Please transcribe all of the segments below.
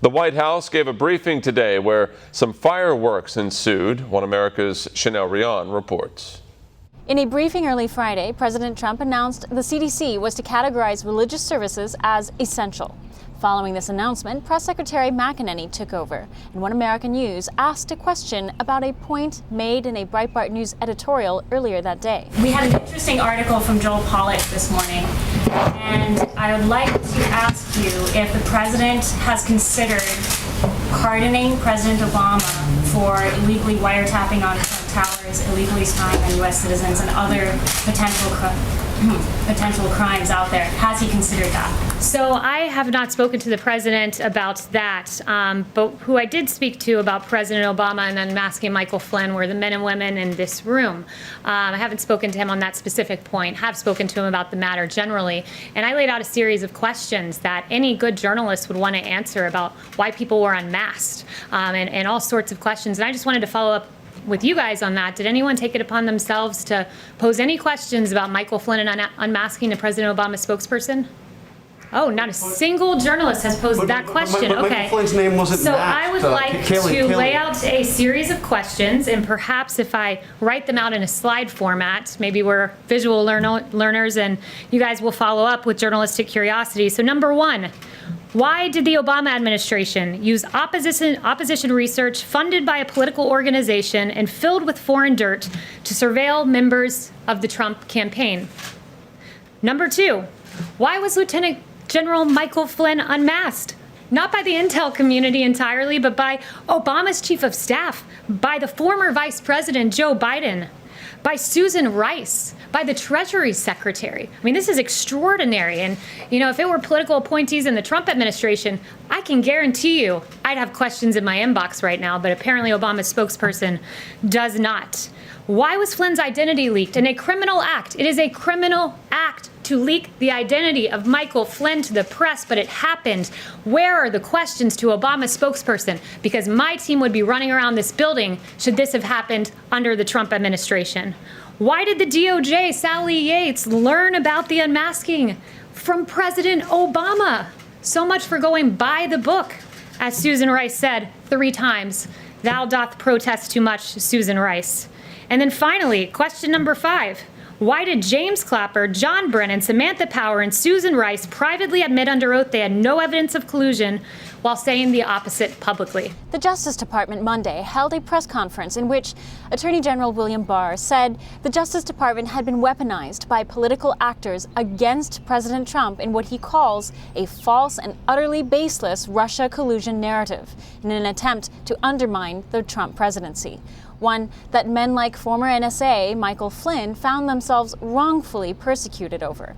The White House gave a briefing today where some fireworks ensued. One America's Rion reports. In a briefing early Friday, President Trump announced the CDC was to categorize religious services as essential. Following this announcement, Press Secretary McEnany took over, and One American News asked a question about a point made in a Breitbart News editorial earlier that day. We had an interesting article from Joel Pollak this morning, and I would like to ask you if the president has considered pardoning President Obama for illegally wiretapping on Trump Towers, illegally spying on U.S. citizens, and other potential crimes out there. Has he considered that? So I have not spoken to the president about that, but who I did speak to about President Obama and unmasking Michael Flynn were the men and women in this room. I haven't spoken to him on that specific point, have spoken to him about the matter generally, and I laid out a series of questions that any good journalist would want to answer about why people were unmasked, and all sorts of questions. And I just wanted to follow up with you guys on that. Did anyone take it upon themselves to pose any questions about Michael Flynn and unmasking the President Obama spokesperson? Oh, not a single journalist has posed that question. Okay. Okay. Michael Flynn's name wasn't so matched. I would like to lay out a series of questions, and perhaps if I write them out in a slide format, maybe we're visual learners and you guys will follow up with journalistic curiosity. So number one, why did the Obama administration use opposition research funded by a political organization and filled with foreign dirt to surveil members of the Trump campaign? Number two, why was Lieutenant General Michael Flynn unmasked? Not by the intel community entirely, but by Obama's chief of staff, by the former Vice President Joe Biden, by Susan Rice, by the Treasury Secretary. I mean, this is extraordinary. And, you know, if it were political appointees in the Trump administration, I can guarantee you I'd have questions in my inbox right now, but apparently Obama's spokesperson does not. Why was Flynn's identity leaked in a criminal act? It is a criminal act to leak the identity of Michael Flynn to the press, but it happened. Where are the questions to Obama's spokesperson? Because my team would be running around this building should this have happened under the Trump administration. Why did the DOJ, Sally Yates, learn about the unmasking from President Obama? So much for going by the book. As Susan Rice said 3 times, thou doth protest too much, Susan Rice. And then finally, question number 5. Why did James Clapper, John Brennan, Samantha Power, and Susan Rice privately admit under oath they had no evidence of collusion while saying the opposite publicly? The Justice Department Monday held a press conference in which Attorney General William Barr said the Justice Department had been weaponized by political actors against President Trump in what he calls a false and utterly baseless Russia collusion narrative in an attempt to undermine the Trump presidency. One that men like former NSA Michael Flynn found themselves wrongfully persecuted over.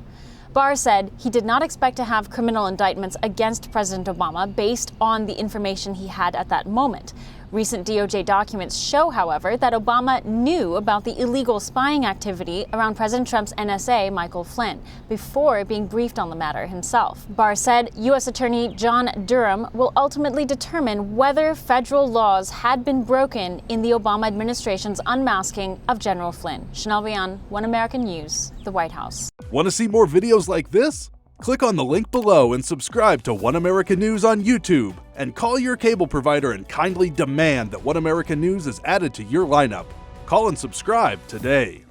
Barr said he did not expect to have criminal indictments against President Obama based on the information he had at that moment. Recent DOJ documents show, however, that Obama knew about the illegal spying activity around President Trump's NSA, Michael Flynn, before being briefed on the matter himself. Barr said U.S. Attorney John Durham will ultimately determine whether federal laws had been broken in the Obama administration's unmasking of General Flynn. Rion, One American News, the White House. Want to see more videos like this? Click on the link below and subscribe to One American News on YouTube, and call your cable provider and kindly demand that One American News is added to your lineup. Call and subscribe today.